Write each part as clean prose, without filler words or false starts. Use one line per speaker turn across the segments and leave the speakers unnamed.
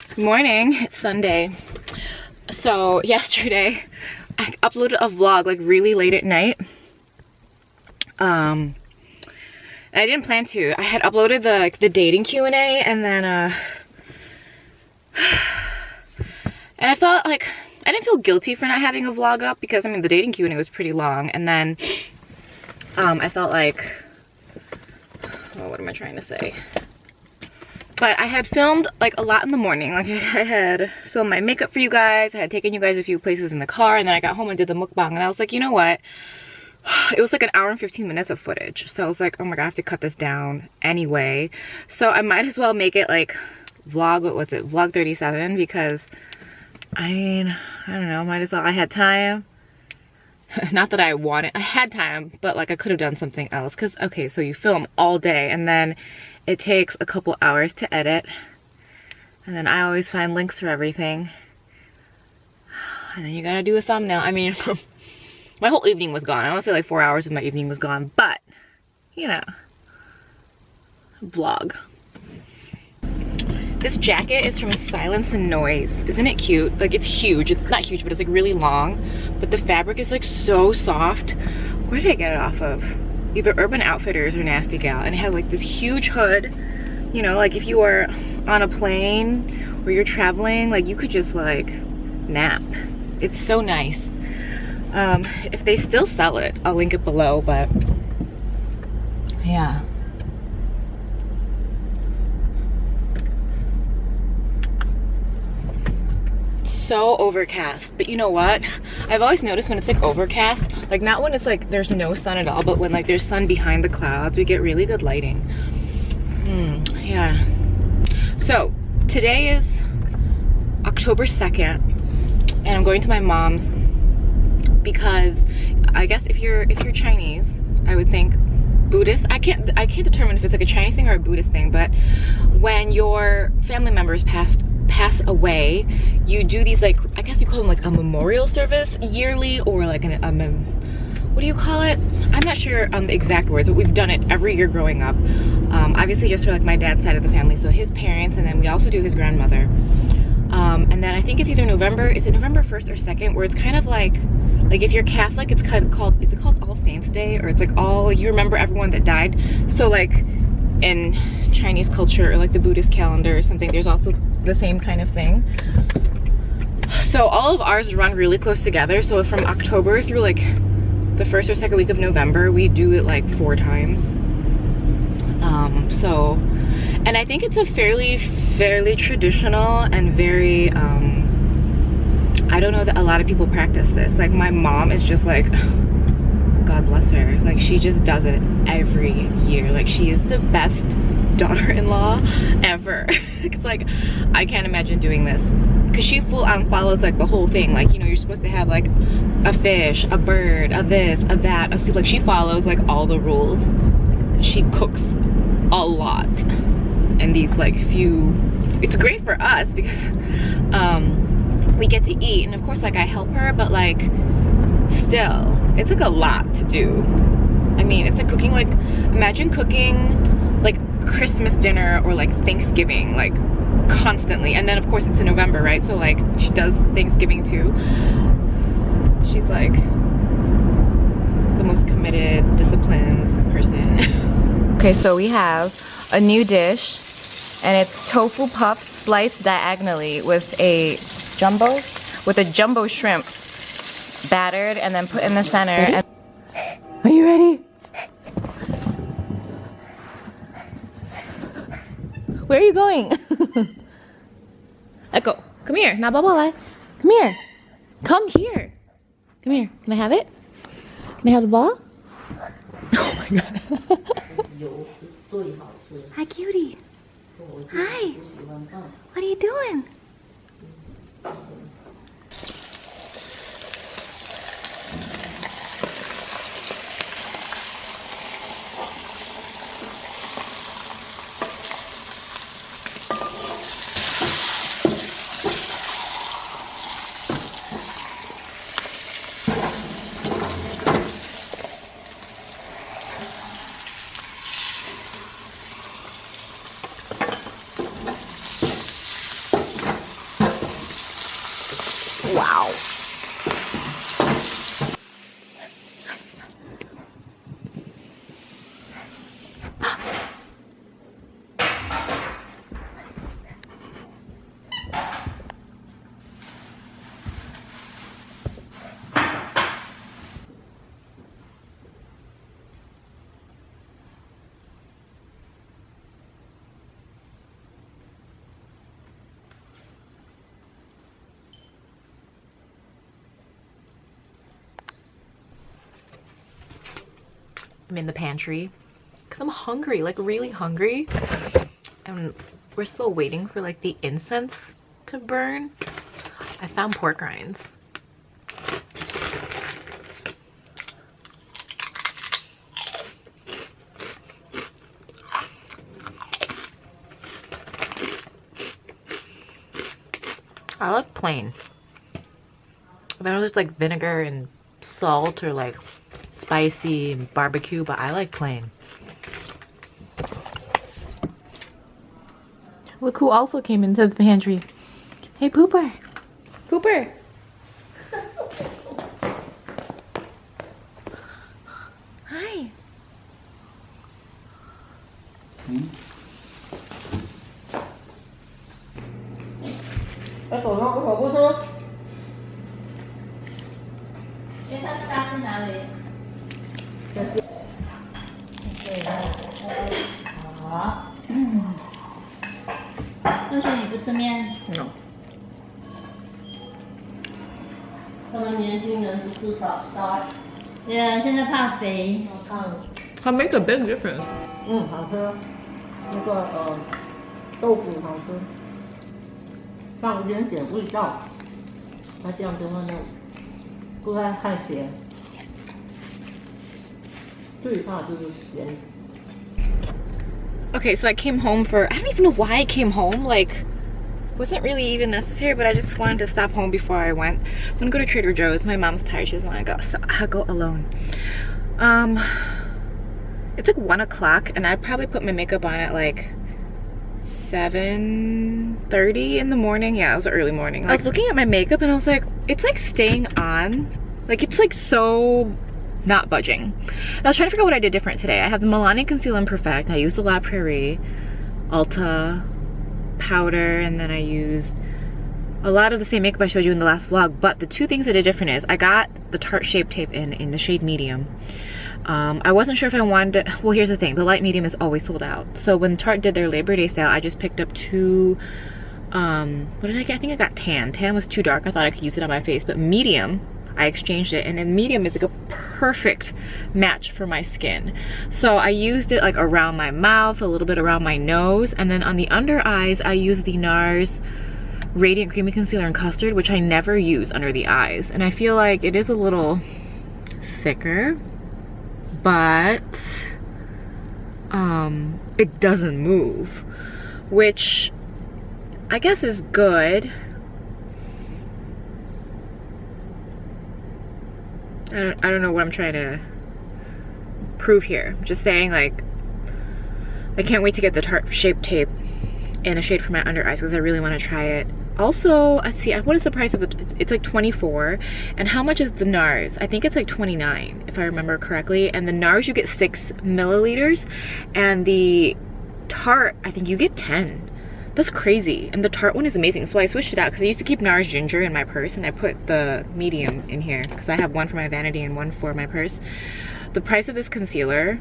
Good morning, it's Sunday. So yesterday I uploaded a vlog like really late at night. I didn't plan to. I had uploaded the dating Q&A and then and I felt like I didn't feel guilty for not having a vlog up because I mean the dating Q&A was pretty long, and then I felt like, oh, what am I trying to say? But I had filmed like a lot in the morning. Like I had filmed my makeup for you guys. I had taken you guys a few places in the car, and then I got home and did the mukbang, and I was like, you know what? It was like an hour and 15 minutes of footage. So I was like, oh my god, I have to cut this down anyway. So I might as well make it like vlog, what was it? Vlog 37, because I mean, I don't know, might as well. I had time. Not that I wanted, I had time, but like I could have done something else. Cause okay, so you film all day and then it takes a couple hours to edit. And then I always find links for everything. And then you gotta do a thumbnail. I mean, my whole evening was gone. I want to say like 4 hours of my evening was gone, but you know, vlog. This jacket is from Silence and Noise. Isn't it cute? Like it's huge. It's not huge, but it's like really long. But the fabric is like so soft. Where did I get it off of? Either Urban Outfitters or Nasty Gal. And it had like this huge hood. You know, like if you are on a plane or you're traveling, like you could just like nap. It's so nice. If they still sell it, I'll link it below, but yeah. So overcast, but you know what, I've always noticed when it's like overcast, like not when it's like there's no sun at all, but when like there's sun behind the clouds, we get really good lighting. Yeah. So today is October 2nd and I'm going to my mom's because I guess if you're Chinese, I would think Buddhist, I can't determine if it's like a Chinese thing or a Buddhist thing, but when your family members pass away, you do these, like, I guess you call them like a memorial service yearly, or like what do you call it? I'm not sure on the exact words, but we've done it every year growing up. Obviously just for like my dad's side of the family, so his parents, and then we also do his grandmother. And then I think it's either November, is it November 1st or 2nd, where it's kind of like if you're Catholic, it's kind of called, is it called All Saints Day? Or it's like all, you remember everyone that died. So like in Chinese culture or like the Buddhist calendar or something, there's also the same kind of thing. So all of ours run really close together. So from October through like the 1st or 2nd week of November, we do it like 4 times. And I think it's a fairly traditional and very, I don't know that a lot of people practice this. Like my mom is just like, God bless her, like she just does it every year. Like she is the best daughter-in-law ever. It's like I can't imagine doing this because she full on follows like the whole thing. Like, you know, you're supposed to have like a fish, a bird, a this, a that, a soup. Like she follows like all the rules. She cooks a lot, and these like few, it's great for us because we get to eat, and of course like I help her, but like still it's like a lot to do. I mean, it's like cooking, like imagine cooking like Christmas dinner or like Thanksgiving like constantly, and then of course it's in November, right? So like she does Thanksgiving too. She's like the most committed, disciplined person. Okay, so we have a new dish and it's tofu puffs sliced diagonally with a jumbo shrimp battered and then put in the center. And are you ready? Where are you going? Echo, come here. Now, bye-bye. Come here. Come here. Come here. Can I have it? Can I have the ball? Oh my god. Hi, cutie. Hi. What are you doing? Wow. I'm in the pantry because I'm hungry, like really hungry. And we're still waiting for like the incense to burn. I found pork rinds. I like plain. I know there's like vinegar and salt or like spicy and barbecue, but I like plain. Look who also came into the pantry. Hey, Pooper. Pooper. Hi.
Ecko 说：“我不吃。”因为它家在哪里？好。但是你不吃面
No.
他们年轻人不吃早餐。对啊，现在怕肥。胖。
That makes a big difference.
好吃。那个豆腐好吃。放一点点味道，它这样就会那不会太咸，最怕就是咸。
Okay, so I came home for, I don't even know why I came home, like, wasn't really even necessary, but I just wanted to stop home before I went. I'm gonna go to Trader Joe's. My mom's tired, she doesn't want to go, so I'll go alone. It's like 1 o'clock, and I probably put my makeup on at like 7:30 in the morning. Yeah, it was early morning. I was looking at my makeup and I was like, it's like staying on. Like, it's like so not budging. I was trying to figure out what I did different today. I have the Milani Concealer in Perfect. I used the La Prairie Ulta powder, and then I used a lot of the same makeup I showed you in the last vlog, but the two things I did different is I got the Tarte Shape Tape in the shade medium. I wasn't sure if I wanted to, well, here's the thing, the light medium is always sold out. So when Tarte did their Labor Day sale, I just picked up two, what did I get? I think I got tan. Tan was too dark, I thought I could use it on my face, but medium, I exchanged it, and then medium is like a perfect match for my skin. So I used it like around my mouth, a little bit around my nose, and then on the under eyes, I used the NARS Radiant Creamy Concealer in Custard, which I never use under the eyes. And I feel like it is a little thicker, but it doesn't move, which I guess is good. I don't know what I'm trying to prove here. I'm just saying, like, I can't wait to get the Tarte Shape Tape in a shade for my under eyes because I really want to try it. Also, let's see, what is the price of the, it's like 24, and how much is the NARS? I think it's like 29 if I remember correctly, and the NARS you get 6 milliliters, and the Tarte I think you get 10. That's crazy. And the Tarte one is amazing, so I switched it out because I used to keep NARS Ginger in my purse, and I put the medium in here because I have one for my vanity and one for my purse. The price of this concealer,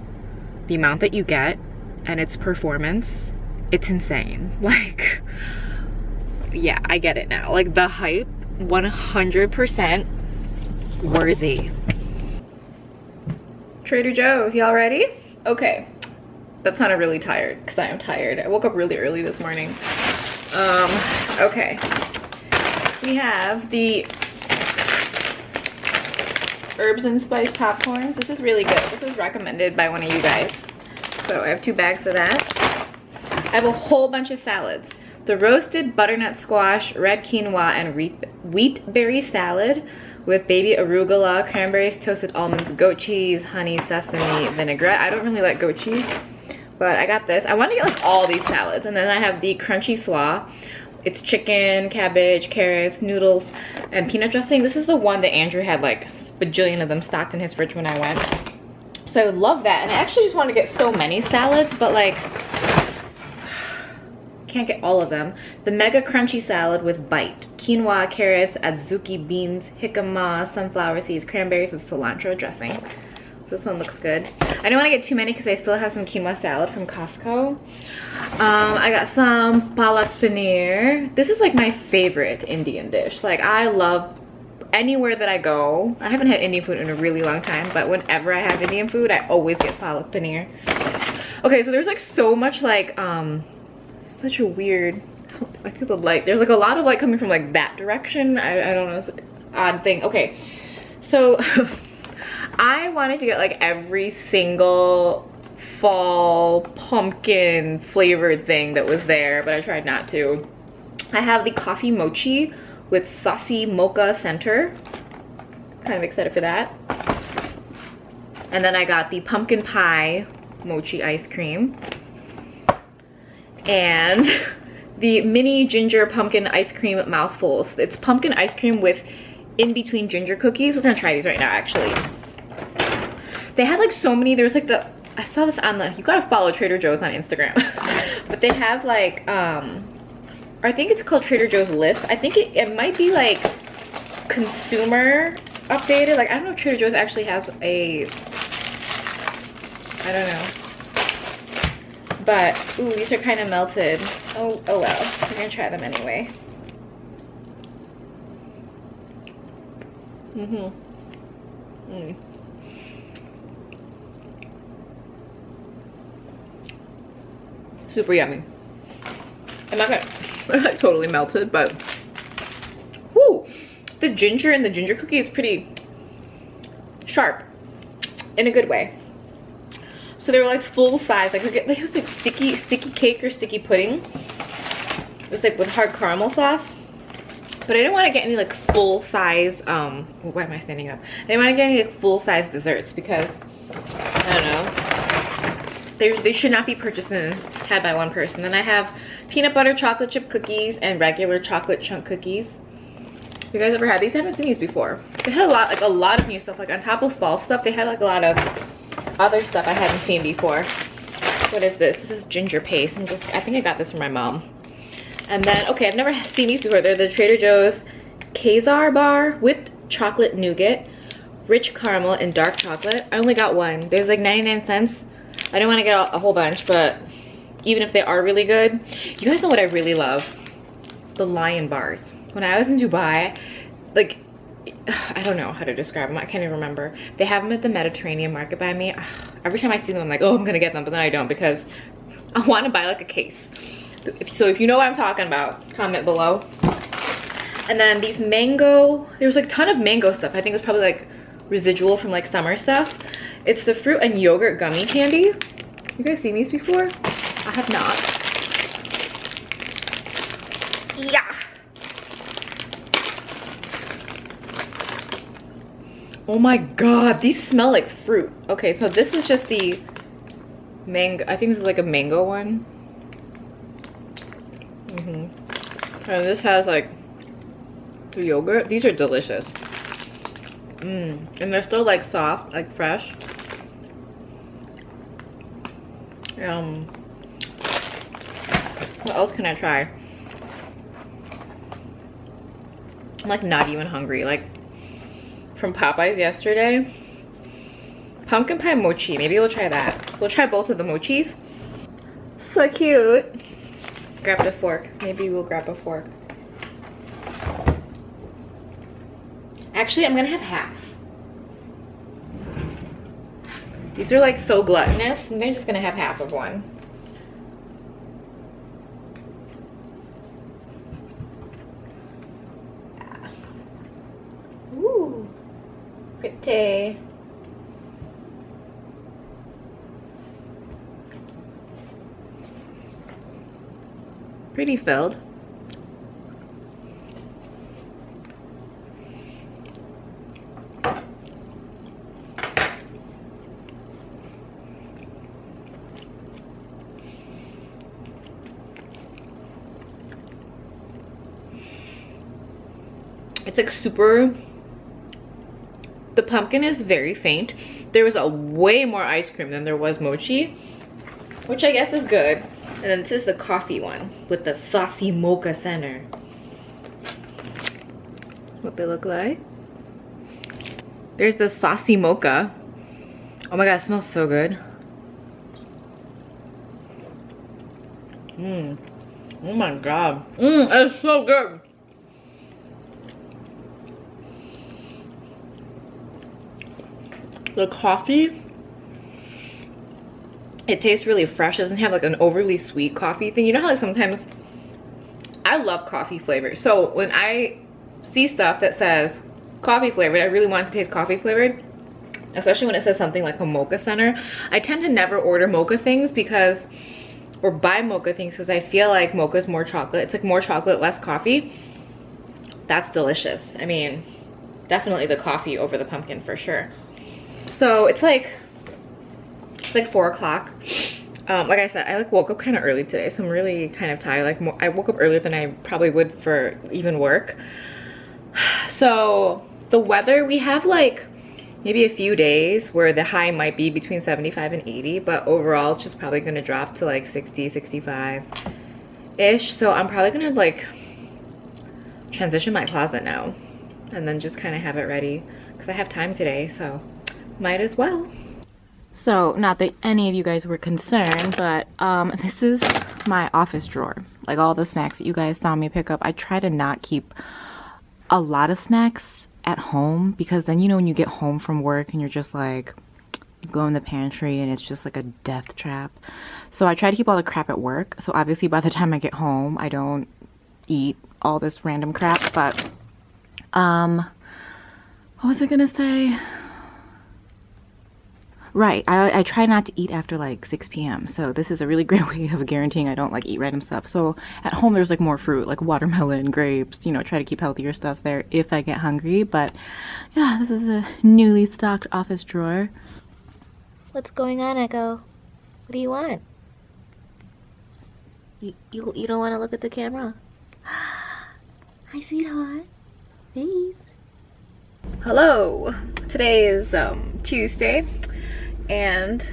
the amount that you get, and its performance, it's insane. Like, yeah, I get it now. Like, the hype, 100% worthy. Trader Joe's, y'all ready? Okay, that sounded really tired because I am tired. I woke up really early this morning. Okay, we have the herbs and spice popcorn. This is really good. This was recommended by one of you guys, so I have 2 bags of that. I have a whole bunch of salads. The roasted butternut squash, red quinoa, and wheat berry salad with baby arugula, cranberries, toasted almonds, goat cheese, honey, sesame, vinaigrette. I don't really like goat cheese, but I got this. I want to get like all these salads. And then I have the crunchy slaw It's chicken, cabbage, carrots, noodles, and peanut dressing. This is the one that Andrew had like a bajillion of them stocked in his fridge when I went. So I would love that. And I actually just want to get so many salads, but like can't get all of them. The mega crunchy salad with bite, quinoa, carrots, adzuki beans, jicama, sunflower seeds, cranberries with cilantro dressing. This one looks good. I don't want to get too many because I still have some quinoa salad from Costco. I got some Palak Paneer. This is like my favorite Indian dish. Like I love anywhere that I go. I haven't had Indian food in a really long time, but whenever I have Indian food, I always get Palak Paneer. Okay, so there's like so much like, such a weird, I feel the light. There's like a lot of light coming from like that direction. I don't know, it's an odd thing. Okay, so I wanted to get like every single fall pumpkin flavored thing that was there, but I tried not to. I have the coffee mochi with saucy mocha center. Kind of excited for that. And then I got the pumpkin pie mochi ice cream. And the mini ginger pumpkin ice cream mouthfuls. It's pumpkin ice cream with in between ginger cookies. We're gonna try these right now actually. They had like so many, there's like I saw this on you gotta follow Trader Joe's on Instagram. But they have like, I think it's called Trader Joe's List. I think it might be like consumer updated. Like I don't know if Trader Joe's actually has a, I don't know. But, ooh, these are kind of melted. Oh well, we're gonna try them anyway. Super yummy. I'm not gonna totally melted, but whoo, the ginger and the ginger cookie is pretty sharp in a good way. So they were like full size, like it was like sticky cake or sticky pudding. It was like with hard caramel sauce. But I didn't want to get any like full size, why am I standing up? I didn't want to get any like full size desserts because, I don't know, they should not be purchased and had by one person. Then I have peanut butter chocolate chip cookies and regular chocolate chunk cookies. You guys ever had these? I haven't seen these before. They had a lot of new stuff, like on top of fall stuff, they had like a lot of other stuff I haven't seen before. What is this? This is ginger paste. I think I got this from my mom. And then, okay, I've never seen these before. They're the Trader Joe's Quasar Bar, whipped chocolate nougat, rich caramel, and dark chocolate. I only got one. There's like 99 cents. I didn't want to get a whole bunch, but even if they are really good, you guys know what I really love? The lion bars. When I was in Dubai, like, I don't know how to describe them. I can't even remember. They have them at the Mediterranean market by me. Every time I see them, I'm like, oh, I'm gonna get them, but then I don't because I want to buy like a case. So if you know what I'm talking about, comment below. And then these mango, there was like a ton of mango stuff. I think it was probably like residual from like summer stuff. It's the fruit and yogurt gummy candy. You guys seen these before? I have not. Yeah. Oh my god, these smell like fruit. Okay, so this is just the mango. I think this is like a mango one. And this has like the yogurt. These are delicious. And they're still like soft, like fresh. What else can I try? I'm like not even hungry. Like from Popeyes yesterday, pumpkin pie mochi. Maybe we'll try that. We'll try both of the mochis. So cute. Grab the fork. Maybe we'll grab a fork. Actually, I'm gonna have half. These are like so gluttonous, and they're just gonna have half of one. Ooh, pretty. Pretty filled. It's like super, the pumpkin is very faint. There was a way more ice cream than there was mochi, which I guess is good. And then this is the coffee one with the saucy mocha center. What they look like. There's the saucy mocha. Oh my god, it smells so good. Oh my god. It's so good. The coffee, it tastes really fresh. It doesn't have like an overly sweet coffee thing. You know how like sometimes, I love coffee flavor. So when I see stuff that says coffee flavored, I really want it to taste coffee flavored. Especially when it says something like a mocha center. I tend to never order mocha things because, or buy mocha things because I feel like mocha is more chocolate. It's like more chocolate, less coffee. That's delicious. I mean, definitely the coffee over the pumpkin for sure. So it's like 4 o'clock. Like I said, I like woke up kind of early today, so I'm really kind of tired. Like I woke up earlier than I probably would for even work. So the weather, we have like maybe a few days where the high might be between 75 and 80, but overall it's just probably gonna drop to like 60, 65 ish. So I'm probably gonna like transition my closet now and then just kind of have it ready because I have time today, so might as well. So not that any of you guys were concerned, but this is my office drawer. Like all the snacks that you guys saw me pick up. I try to not keep a lot of snacks at home because then, you know, when you get home from work and you're just like, you go in the pantry and it's just like a death trap. So I try to keep all the crap at work. So obviously by the time I get home, I don't eat all this random crap. But what was I gonna say? Right, I try not to eat after like 6 p.m. So this is a really great way of guaranteeing I don't like eat random stuff. So at home there's like more fruit, like watermelon, grapes, you know, try to keep healthier stuff there if I get hungry. But yeah, this is a newly stocked office drawer.
What's going on, Echo? What do you want? You don't want to look at the camera? Hi, sweetheart. Please.
Hello. Today is Tuesday. And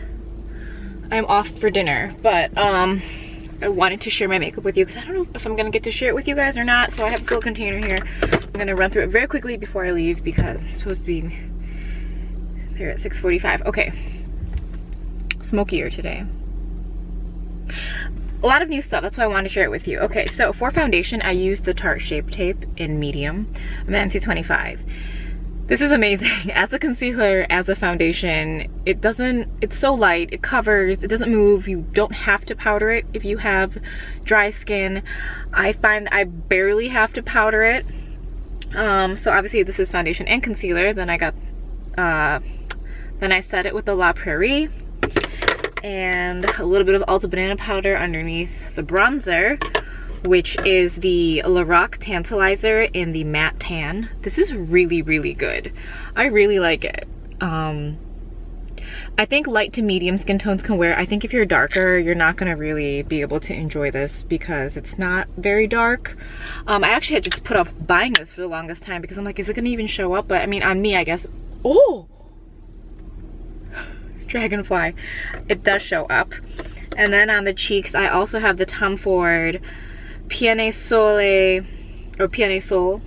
I'm off for dinner, but I wanted to share my makeup with you because I don't know if I'm gonna get to share it with you guys or not. So I have this little container here. I'm gonna run through it very quickly before I leave because I'm supposed to be there at 6:45. Okay, smokier today. A lot of new stuff, that's why I wanted to share it with you. Okay, so for foundation, I used the Tarte Shape Tape in medium. I'm the MC25. This is amazing. As a concealer, as a foundation, it's so light, it covers, it doesn't move, you don't have to powder it if you have dry skin. I find I barely have to powder it. So obviously this is foundation and concealer. Then I got, then I set it with the La Prairie and a little bit of Ulta Banana powder underneath the bronzer, which is the Lorac Tantalizer in the matte tan. This is really, really good. I really like it. I think light to medium skin tones can wear. I think if you're darker, you're not gonna really be able to enjoy this because it's not very dark. I actually had just put off buying this for the longest time because I'm like, is it gonna even show up? But I mean, on me, I guess. Oh! Dragonfly. It does show up. And then on the cheeks, I also have the Tom Ford Piene Sole or Piene Sol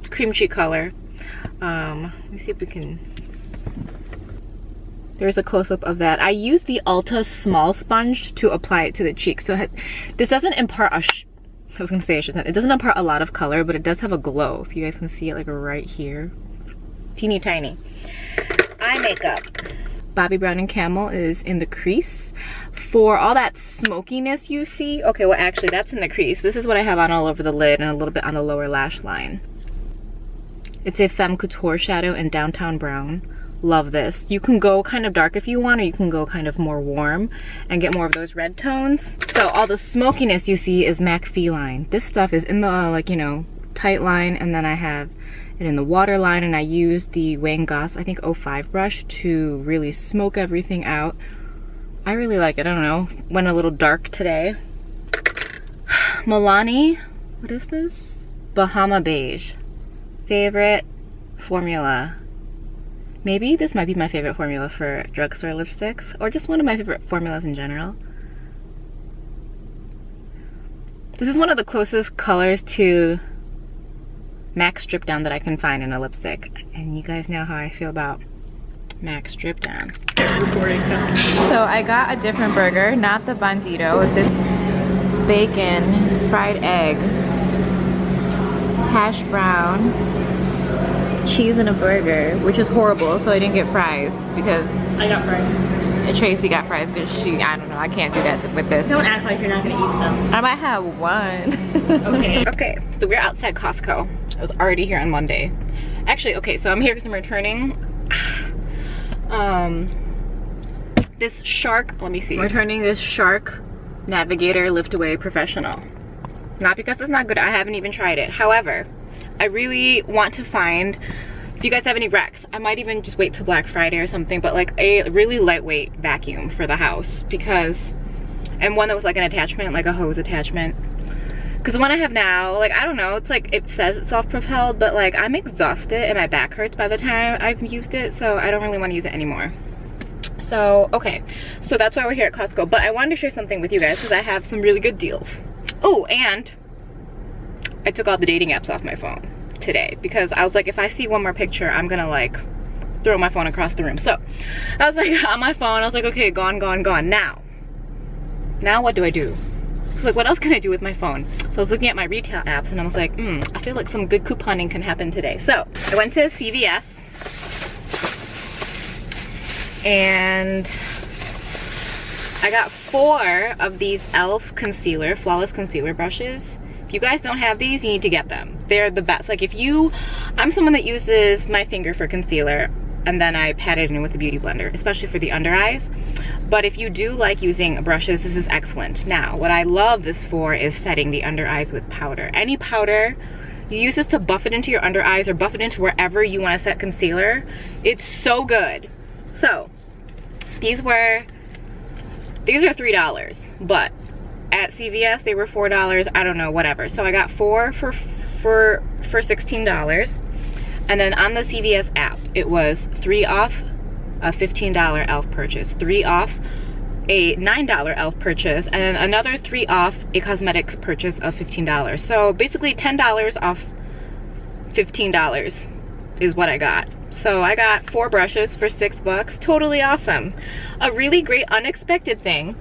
cream cheek color. Let me see if we can. There's a close-up of that. I use the Ulta small sponge to apply it to the cheek. So this doesn't impart I was gonna say it doesn't impart a lot of color, but it does have a glow. If you guys can see it, like right here, teeny tiny. Eye makeup. Bobbi Brown and Camo is in the crease. For all that smokiness you see, okay, well actually that's in the crease. This is what I have on all over the lid and a little bit on the lower lash line. It's a Femme Couture shadow in Downtown Brown. Love this. You can go kind of dark if you want, or you can go kind of more warm and get more of those red tones. So all the smokiness you see is MAC Feline. This stuff is in the like, you know, tight line, and then I have it in the water line, and I use the Wayne Goss, I think 05 brush to really smoke everything out. I really like it. I don't know, went a little dark today. Milani, what is this? Bahama Beige. favorite formula. Maybe this might be my favorite formula for drugstore lipsticks, or just one of my favorite formulas in general. This is one of the closest colors to MAC Strip Down that I can find in a lipstick. And you guys know how I feel about MAC Strip Down. So I got a different burger, not the bandito, with this bacon, fried egg, hash brown, cheese in a burger, which is horrible, so I didn't get fries because
I got fries.
Tracy got fries because I don't know, I can't do that with this.
Don't act like you're not gonna eat some.
I might have one.
Okay.
Okay, so we're outside Costco. I was already here on Monday. Actually, okay, so I'm here because I'm returning this Shark, let me see. I'm returning this Shark Navigator Lift Away Professional. Not because it's not good, I haven't even tried it. However, I really want to find, if you guys have any recs, I might even just wait till Black Friday or something, but like a really lightweight vacuum for the house, because, and one that was like an attachment, like a hose attachment. Because the one I have now, like, I don't know, it's like, it says it's self-propelled, but like, I'm exhausted and my back hurts by the time I've used it, so I don't really want to use it anymore. So, okay, so that's why we're here at Costco, but I wanted to share something with you guys because I have some really good deals. Oh, and I took all the dating apps off my phone today because I was like, if I see one more picture, I'm gonna like throw my phone across the room. So I was like on my phone, I was like, okay, gone, gone, gone. Now what do I do? Like, what else can I do with my phone? So I was looking at my retail apps and I was like, I feel like some good couponing can happen today. So I went to CVS and I got 4 of these e.l.f. concealer, flawless concealer brushes. If you guys don't have these, you need to get them. They're the best. Like if you, I'm someone that uses my finger for concealer and then I pat it in with the beauty blender, especially for the under eyes. But if you do like using brushes, this is excellent. Now, what I love this for is setting the under eyes with powder. Any powder, you use this to buff it into your under eyes or buff it into wherever you want to set concealer. It's so good. So, these are $3, but at CVS they were $4. I don't know, whatever. So I got 4 for $16, and then on the CVS app it was 3 off a $15 e.l.f. purchase, 3 off a $9 e.l.f. purchase, and then another 3 off a cosmetics purchase of $15. So basically $10 off $15 is what I got. So I got 4 brushes for $6, totally awesome. A really great unexpected thing.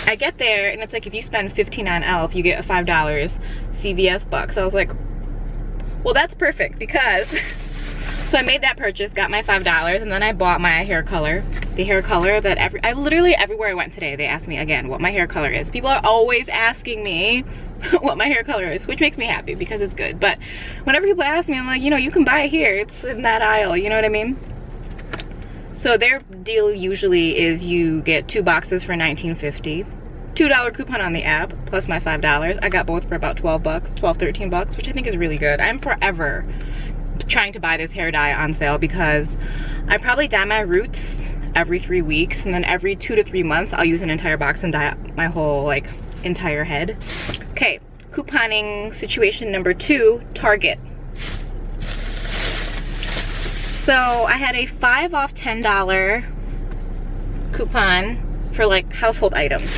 I get there and it's like if you spend $15 on e.l.f. you get a $5 CVS bucks. So I was like, well, that's perfect because, so I made that purchase, got my $5, and then I bought my hair color. The hair color that I literally everywhere I went today, they asked me again what my hair color is. People are always asking me what my hair color is, which makes me happy because it's good. But whenever people ask me, I'm like, you know, you can buy it here. It's in that aisle, you know what I mean? So their deal usually is you get 2 boxes for $19.50. $2 coupon on the app plus my $5. I got both for about $12, $13, which I think is really good. I'm forever trying to buy this hair dye on sale because I probably dye my roots every 3 weeks, and then every 2 to 3 months I'll use an entire box and dye my whole like entire head. Okay, couponing situation number 2, Target. So I had a 5 off $10 coupon for like household items.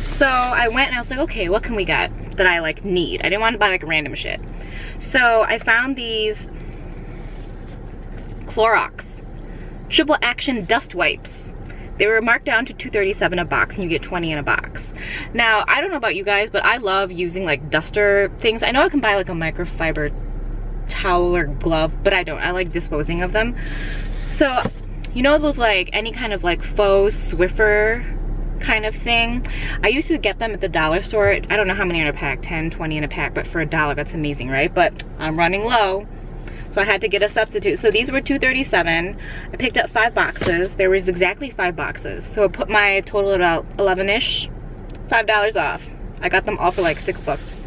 So I went and I was like, okay, what can we get that I like need? I didn't want to buy like random shit. So I found these Clorox triple action dust wipes. They were marked down to $2.37 a box, and you get 20 in a box. Now, I don't know about you guys, but I love using like duster things. I know I can buy like a microfiber towel or glove, but I don't. I like disposing of them. So, you know those like any kind of like faux Swiffer kind of thing? I used to get them at the dollar store. I don't know how many in a pack, 10, 20 in a pack, but for $1, that's amazing, right? But I'm running low, so I had to get a substitute. So these were $2.37. I picked up 5 boxes. There was exactly 5 boxes. So it put my total at about 11-ish, $5 off. I got them all for like $6,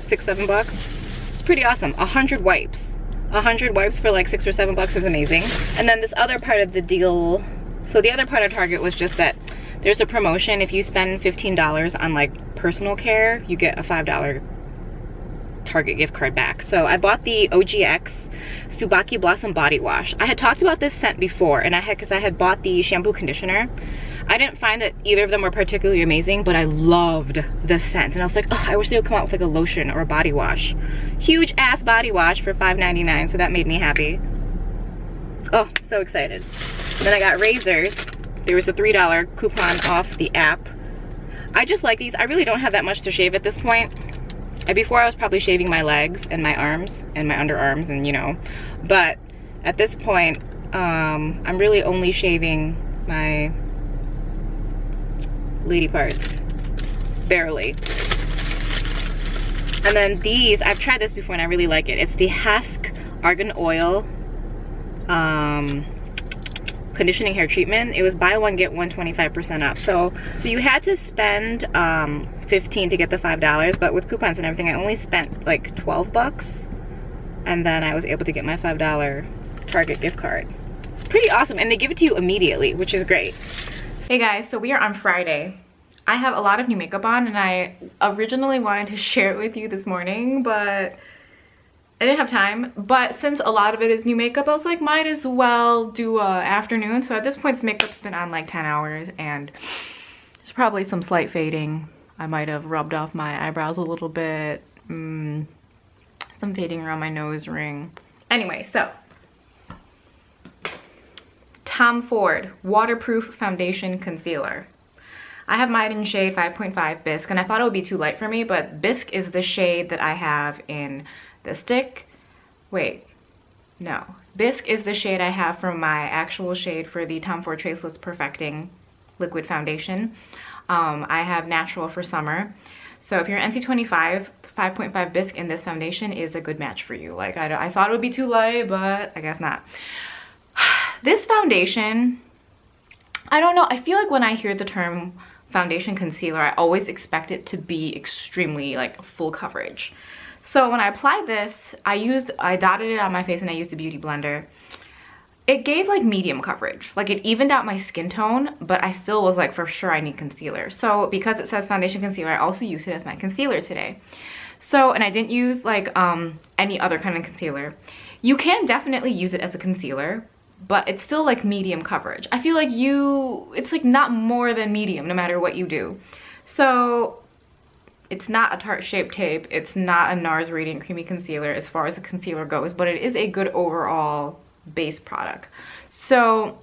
$7. It's pretty awesome. 100 wipes. 100 wipes for like $6 or $7 is amazing. And then this other part of the deal, so the other part of Target was just that there's a promotion. If you spend $15 on like personal care, you get a $5 Target gift card back. So I bought the OGX Tsubaki Blossom Body Wash. I had talked about this scent before, and because I had bought the shampoo conditioner. I didn't find that either of them were particularly amazing, but I loved the scent. And I was like, oh, I wish they would come out with like a lotion or a body wash. Huge ass body wash for $5.99, so that made me happy. Oh, so excited. And then I got razors. There was a $3 coupon off the app. I just like these. I really don't have that much to shave at this point. And before I was probably shaving my legs and my arms and my underarms and you know. But at this point, I'm really only shaving my lady parts. Barely. And then these, I've tried this before and I really like it. It's the Hask Argan Oil conditioning hair treatment. It was buy one get one 25% off. So you had to spend $15 to get the $5, but with coupons and everything I only spent like 12 bucks, and then I was able to get my $5 Target gift card. It's pretty awesome, and they give it to you immediately, which is great. Hey guys, so we are on Friday. I have a lot of new makeup on, and I originally wanted to share it with you this morning, but I didn't have time. But since a lot of it is new makeup, I was like, might as well do a afternoon. So at this point, this makeup's been on like 10 hours, and there's probably some slight fading. I might have rubbed off my eyebrows a little bit. Some fading around my nose ring. Anyway, so Tom Ford Waterproof Foundation Concealer. I have mine in shade 5.5 Bisque, and I thought it would be too light for me, but Bisque is the shade that I have in the stick. Wait, no. Bisque is the shade I have from my actual shade for the Tom Ford Traceless Perfecting Liquid Foundation. I have Natural for summer. So if you're NC25, 5.5 Bisque in this foundation is a good match for you. Like, I thought it would be too light, but I guess not. This foundation, I don't know. I feel like when I hear the term foundation concealer, I always expect it to be extremely like full coverage. So when I applied this, I dotted it on my face and I used a beauty blender. It gave like medium coverage. Like it evened out my skin tone, but I still was like, for sure I need concealer. So because it says foundation concealer, I also used it as my concealer today. So, and I didn't use like any other kind of concealer. You can definitely use it as a concealer, but it's still like medium coverage. I feel like it's like not more than medium no matter what you do. So it's not a Tarte Shape Tape. It's not a NARS Radiant Creamy Concealer as far as the concealer goes, but it is a good overall base product. So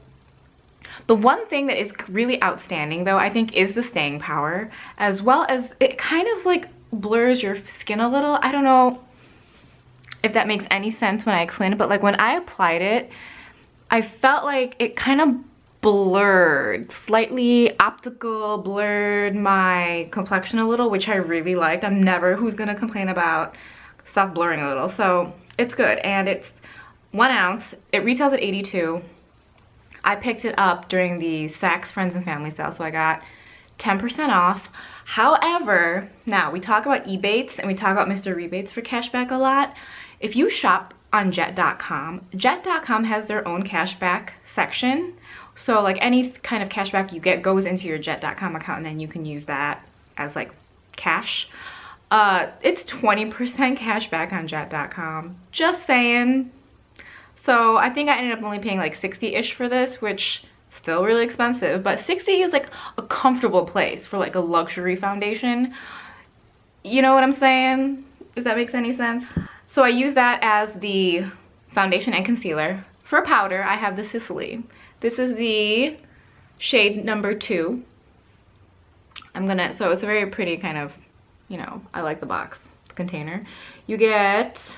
the one thing that is really outstanding though, I think, is the staying power, as well as it kind of like blurs your skin a little. I don't know if that makes any sense when I explain it, but like when I applied it, I felt like it kind of blurred, slightly optical blurred my complexion a little, which I really liked. I'm never who's gonna complain about stuff blurring a little. So it's good, and it's 1 ounce. It retails at $82. I picked it up during the Saks Friends and Family sale, so I got 10% off. However, now we talk about Ebates and we talk about Mr. Rebates for cashback a lot. If you shop on jet.com, jet.com has their own cashback section. So like any kind of cashback you get goes into your jet.com account, and then you can use that as like cash. It's 20% cashback on jet.com. Just saying. So I think I ended up only paying like 60-ish for this, which still really expensive, but 60 is like a comfortable place for like a luxury foundation. You know what I'm saying? If that makes any sense. So I use that as the foundation and concealer. For powder, I have the Sicily. This is the shade number 2. So it's a very pretty kind of, you know, I like the box, the container. You get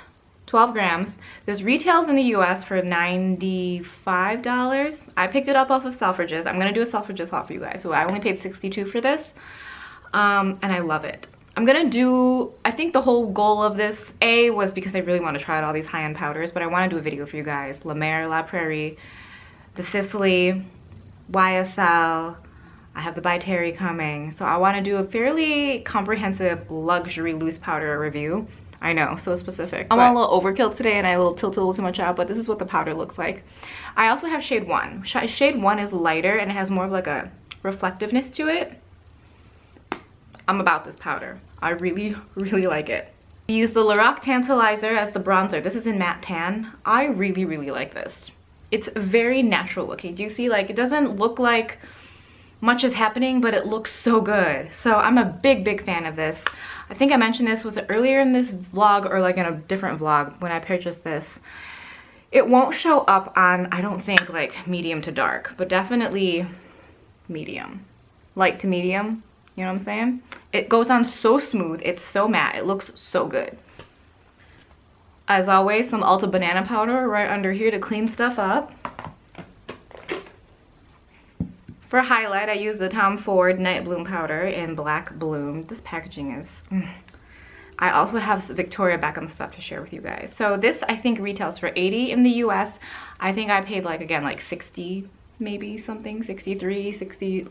12 grams. This retails in the US for $95. I picked it up off of Selfridges. I'm gonna do a Selfridges haul for you guys. So I only paid $62 for this, and I love it. I'm gonna do, I think the whole goal of this, was because I really want to try out all these high-end powders, but I want to do a video for you guys. La Mer, La Prairie, the Sicily, YSL, I have the By Terry coming. So I want to do a fairly comprehensive luxury loose powder review. I know, so specific. I'm a little overkill today and I tilted a little too much out, but this is what the powder looks like. I also have shade 1. Shade 1 is lighter and it has more of like a reflectiveness to it. I'm about this powder. I really, really like it. We use the Lorac Tantalizer as the bronzer. This is in matte tan. I really, really like this. It's very natural looking. Do you see, like, it doesn't look like much is happening, but it looks so good. So I'm a big, big fan of this. I think I mentioned this, was it earlier in this vlog or like in a different vlog when I purchased this. It won't show up on, I don't think, like medium to dark, but definitely medium. Light to medium, you know what I'm saying? It goes on so smooth, it's so matte, it looks so good. As always, some Ulta banana powder right under here to clean stuff up. For highlight, I use the Tom Ford Night Bloom powder in Black Bloom. This packaging is... I also have Victoria Beckham stuff to share with you guys. So this, I think, retails for $80 in the US. I think I paid, like, again, like 60, maybe something, 63, 60,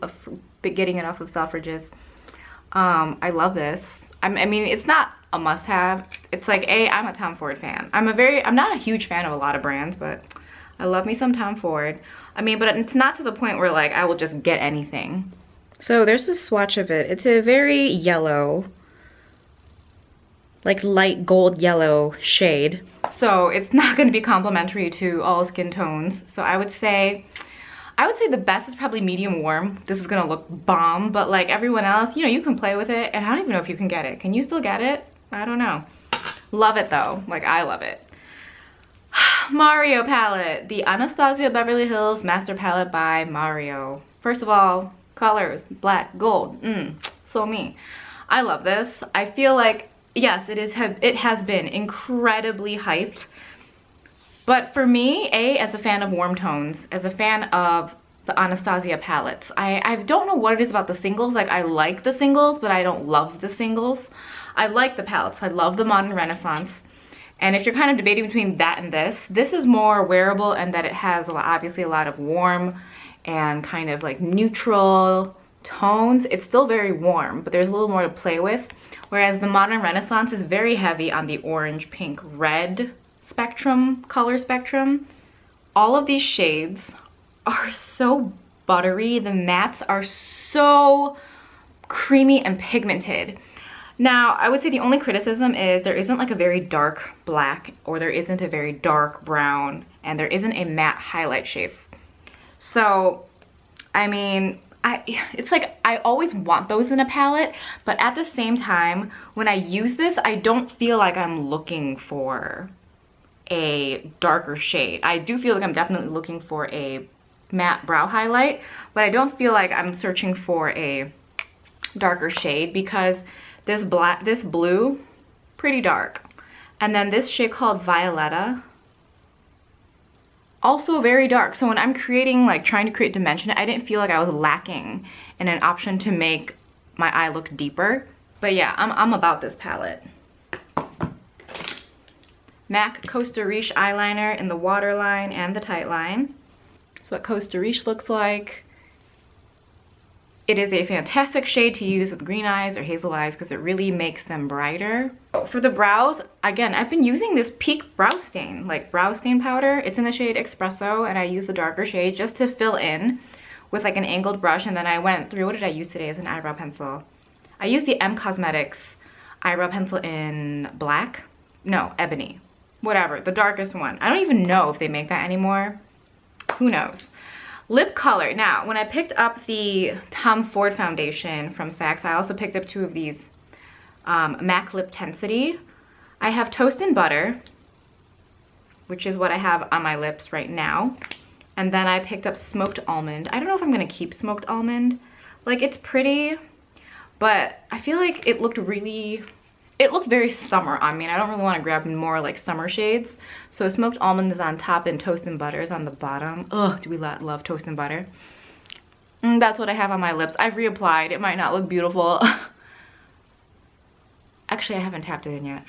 getting it off of Selfridges. I love this. I mean, it's not a must-have. It's like, I'm a Tom Ford fan. I'm not a huge fan of a lot of brands, but I love me some Tom Ford. I mean, but it's not to the point where, like, I will just get anything. So there's a swatch of it. It's a very yellow, like light gold yellow shade. So it's not going to be complimentary to all skin tones. So I would say the best is probably medium warm. This is gonna look bomb, but like everyone else, you know, you can play with it, and I don't even know if you can get it. Can you still get it? I don't know. Love it though, like I love it. Mario palette, the Anastasia Beverly Hills Master Palette by Mario. First of all, colors, black, gold, so me. I love this. I feel like, yes, it has been incredibly hyped. But for me, as a fan of warm tones, as a fan of the Anastasia palettes, I don't know what it is about the singles. Like, I like the singles, but I don't love the singles. I like the palettes. I love the Modern Renaissance. And if you're kind of debating between that and this is more wearable, and that it has obviously a lot of warm and kind of like neutral tones. It's still very warm, but there's a little more to play with. Whereas the Modern Renaissance is very heavy on the orange, pink, red spectrum, color spectrum. All of these shades are so buttery. The mattes are so creamy and pigmented. Now, I would say the only criticism is there isn't like a very dark black, or there isn't a very dark brown, and there isn't a matte highlight shade. So, I mean, it's like I always want those in a palette, but at the same time, when I use this, I don't feel like I'm looking for a darker shade. I do feel like I'm definitely looking for a matte brow highlight, but I don't feel like I'm searching for a darker shade, because this blue, pretty dark. And then this shade called Violetta, also very dark. So when I'm creating, like trying to create dimension, I didn't feel like I was lacking in an option to make my eye look deeper. But yeah, I'm about this palette. MAC Costa Riche eyeliner in the waterline and the tight line. So what Costa Riche looks like. It is a fantastic shade to use with green eyes or hazel eyes because it really makes them brighter. For the brows, again, I've been using this Peak Brow Stain, like brow stain powder. It's in the shade Espresso, and I use the darker shade just to fill in with like an angled brush. And then I went through, what did I use today as an eyebrow pencil? I used the M Cosmetics eyebrow pencil in black. No, ebony. Whatever, the darkest one. I don't even know if they make that anymore. Who knows? Lip color. Now, when I picked up the Tom Ford foundation from Saks, I also picked up two of these MAC Lip Tensity. I have Toast and Butter, which is what I have on my lips right now. And then I picked up Smoked Almond. I don't know if I'm going to keep Smoked Almond. Like, it's pretty, but I feel like it looked very summer on me, and I don't really want to grab more like summer shades. So Smoked Almond is on top and Toast and Butter is on the bottom. Ugh, do we love Toast and Butter? That's what I have on my lips. I've reapplied. It might not look beautiful. Actually, I haven't tapped it in yet.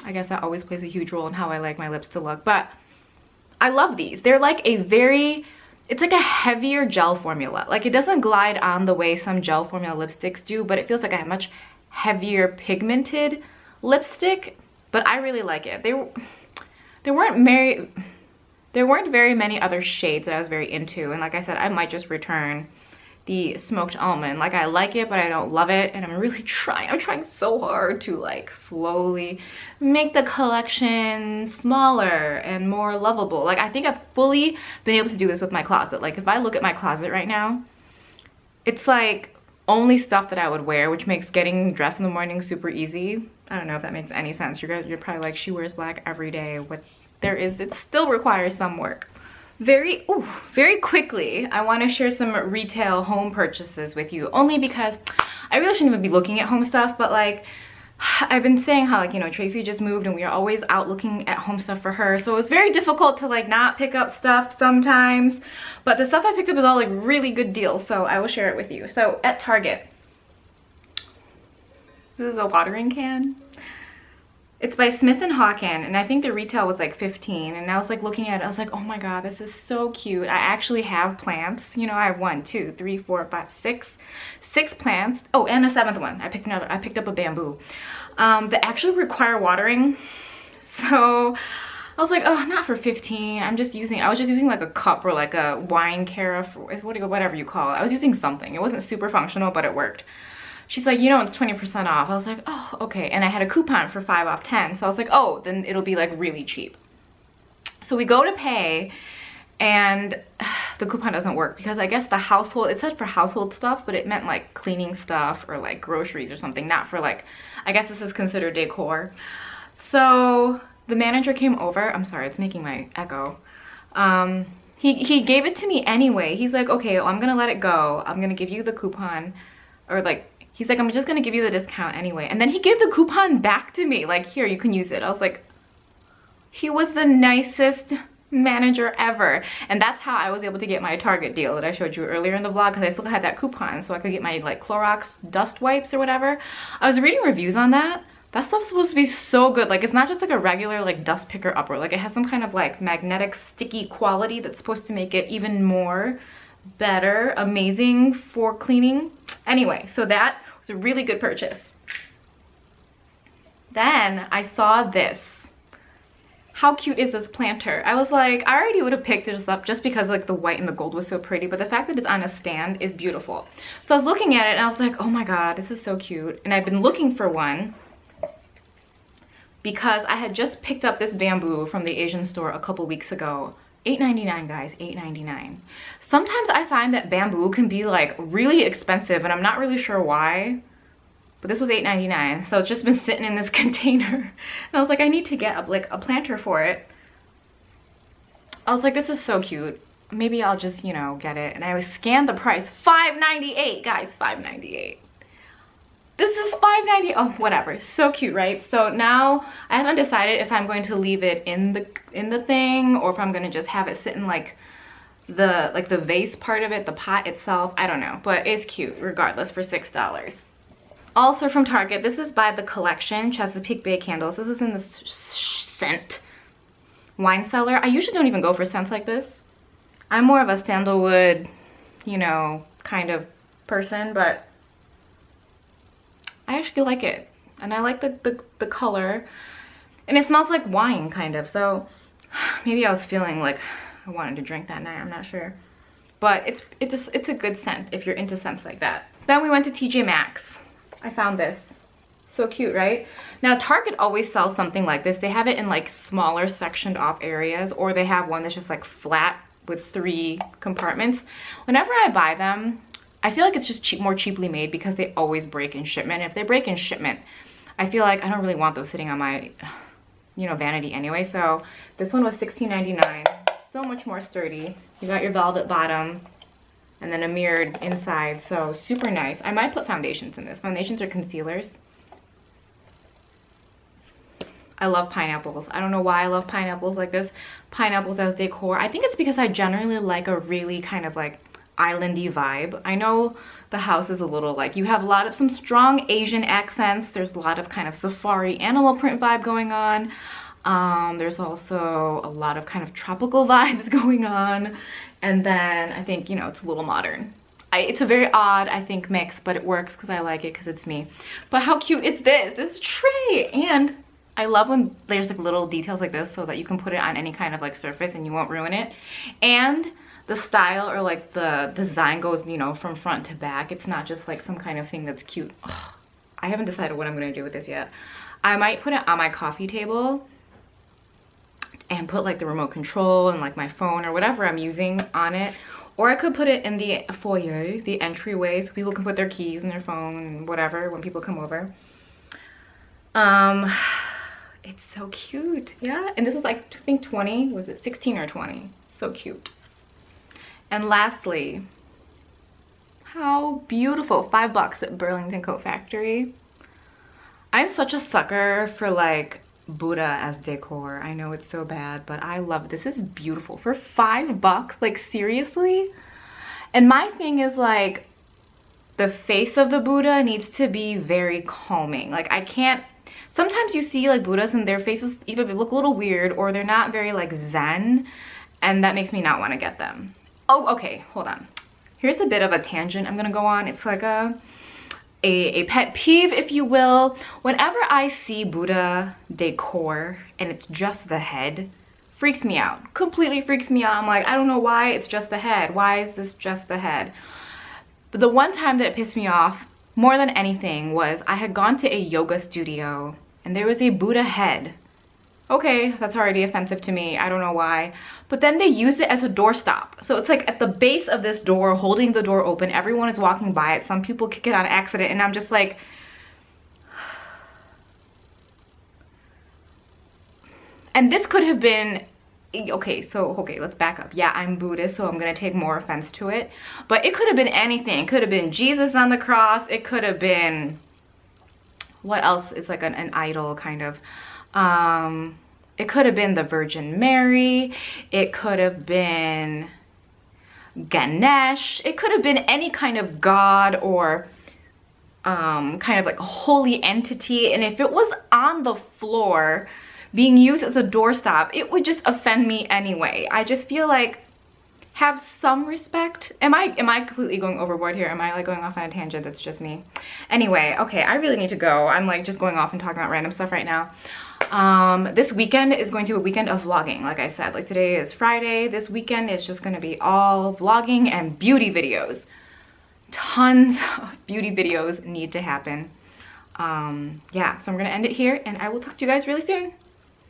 I guess that always plays a huge role in how I like my lips to look, but I love these. They're like it's like a heavier gel formula. Like, it doesn't glide on the way some gel formula lipsticks do, but it feels like a much heavier pigmented lipstick, but I really like it. There weren't very many other shades that I was very into, and like I said, I might just return the smoked almond. Like I like it, but I don't love it, and I'm trying so hard to like slowly make the collection smaller and more lovable. Like I think I've fully been able to do this with my closet. Like if I look at my closet right now, it's like only stuff that I would wear, which makes getting dressed in the morning super easy. I don't know if that makes any sense. You're probably like, she wears black every day. What there is, it still requires some work. Very quickly, I want to share some retail home purchases with you, only because I really shouldn't even be looking at home stuff, but like I've been saying how, like, you know, Tracy just moved and we are always out looking at home stuff for her, so it's very difficult to like not pick up stuff sometimes, but the stuff I picked up is all like really good deals, so I will share it with you. So at Target, this is a watering can. It's by Smith & Hawken, and I think the retail was like $15, and I was like looking at it, I was like, oh my god, this is so cute. I actually have plants, you know. I have 1, 2, 3, 4, 5, 6 plants. Oh, and a 7th one. I picked up a bamboo that actually require watering, so I was like, oh, not for 15. I was just using like a cup or like a wine carafe, whatever you call it. I was using something. It wasn't super functional, but it worked. She's like, you know, it's 20% off. I was like, oh, okay. And I had a coupon for 5 off 10. So I was like, oh, then it'll be like really cheap. So we go to pay, and the coupon doesn't work because I guess the household, it said for household stuff, but it meant like cleaning stuff or like groceries or something, not for like, I guess this is considered decor. So the manager came over. I'm sorry, it's making my echo. He gave it to me anyway. He's like, okay, well, I'm gonna let it go. I'm gonna give you the coupon, or like, he's like, I'm just gonna give you the discount anyway. And then he gave the coupon back to me, like, here, you can use it. I was like, he was the nicest manager ever. And that's how I was able to get my Target deal that I showed you earlier in the vlog, because I still had that coupon so I could get my like Clorox dust wipes or whatever. I was reading reviews on that. That stuff's supposed to be so good. Like, it's not just like a regular like dust picker upper. Like, it has some kind of like magnetic sticky quality that's supposed to make it even more better, amazing for cleaning. Anyway, so that was a really good purchase. Then I saw this. How cute is this planter? I was like, I already would have picked this up just because like the white and the gold was so pretty, but the fact that it's on a stand is beautiful. So I was looking at it and I was like, oh my god, this is so cute. And I've been looking for one because I had just picked up this bamboo from the Asian store a couple weeks ago. $8.99, guys, $8.99. Sometimes I find that bamboo can be like really expensive, and I'm not really sure why, but this was $8.99, so it's just been sitting in this container. And I was like, I need to get like a planter for it. I was like, this is so cute. Maybe I'll just, you know, get it. And I scanned the price. $5.98, guys, $5.98. This is $5.98. Oh, whatever. So cute, right? So now I haven't decided if I'm going to leave it in the thing, or if I'm gonna just have it sit in like the vase part of it, the pot itself. I don't know, but it's cute regardless for $6. Also from Target, this is by The Collection Chesapeake Bay candles. This is in the scent Wine Cellar. I usually don't even go for scents like this. I'm more of a sandalwood, you know, kind of person, but I actually like it, and I like the color, and it smells like wine kind of. So maybe I was feeling like I wanted to drink that night, I'm not sure, but it's a good scent if you're into scents like that. Then we went to TJMaxx. I found this. So cute, right? Now Target always sells something like this. They have it in like smaller sectioned off areas, or they have one that's just like flat with 3 compartments. Whenever I buy them, I feel like it's just more cheaply made because they always break in shipment. If they break in shipment, I feel like I don't really want those sitting on my, you know, vanity anyway. So this one was $16.99. So much more sturdy. You got your velvet bottom and then a mirrored inside. So super nice. I might put foundations in this. Foundations or concealers. I love pineapples. I don't know why I love pineapples like this. Pineapples as decor. I think it's because I generally like a really kind of like islandy vibe. I know the house is a little like, you have a lot of some strong Asian accents. There's a lot of kind of safari animal print vibe going on. There's also a lot of kind of tropical vibes going on. And then I think, you know, it's a little modern. It's a very odd, I think, mix, but it works because I like it because it's me. But how cute is this? This tray. And I love when there's like little details like this so that you can put it on any kind of like surface and you won't ruin it. And the style or like the design goes, you know, from front to back. It's not just like some kind of thing that's cute. Ugh, I haven't decided what I'm gonna do with this yet. I might put it on my coffee table and put like the remote control and like my phone or whatever I'm using on it. Or I could put it in the foyer, the entryway, so people can put their keys and their phone and whatever when people come over. It's so cute. Yeah, and this was like, I think 20, was it 16 or 20? So cute. And lastly, how beautiful, $5 at Burlington Coat Factory. I'm such a sucker for like Buddha as decor. I know it's so bad, but I love it. This is beautiful for $5, like seriously. And my thing is like, the face of the Buddha needs to be very calming. Like I can't, sometimes you see like Buddhas and their faces either they look a little weird or they're not very like zen, and that makes me not want to get them. Oh, okay, hold on. Here's a bit of a tangent I'm gonna go on. It's like a pet peeve, if you will. Whenever I see Buddha decor and it's just the head, freaks me out. Completely freaks me out. I'm like, I don't know why it's just the head. Why is this just the head? But the one time that it pissed me off more than anything was I had gone to a yoga studio and there was a Buddha head. Okay, that's already offensive to me. I don't know why. But then they use it as a doorstop. So it's like at the base of this door, holding the door open. Everyone is walking by it. Some people kick it on accident. And I'm just like... And this could have been... Okay, let's back up. Yeah, I'm Buddhist, so I'm going to take more offense to it. But it could have been anything. It could have been Jesus on the cross. It could have been... What else is like an idol kind of... it could have been the Virgin Mary. It could have been Ganesh. It could have been any kind of god or kind of like a holy entity. And if it was on the floor being used as a doorstop, it would just offend me anyway. I just feel like, have some respect. Am I completely going overboard here? Am I like going off on a tangent? That's just me. Anyway, okay, I really need to go. I'm like just going off and talking about random stuff right now. This weekend is going to be a weekend of vlogging. Like I said, like today is Friday. This weekend is just going to be all vlogging and beauty videos. Tons of beauty videos need to happen. Yeah, so I'm going to end it here and I will talk to you guys really soon.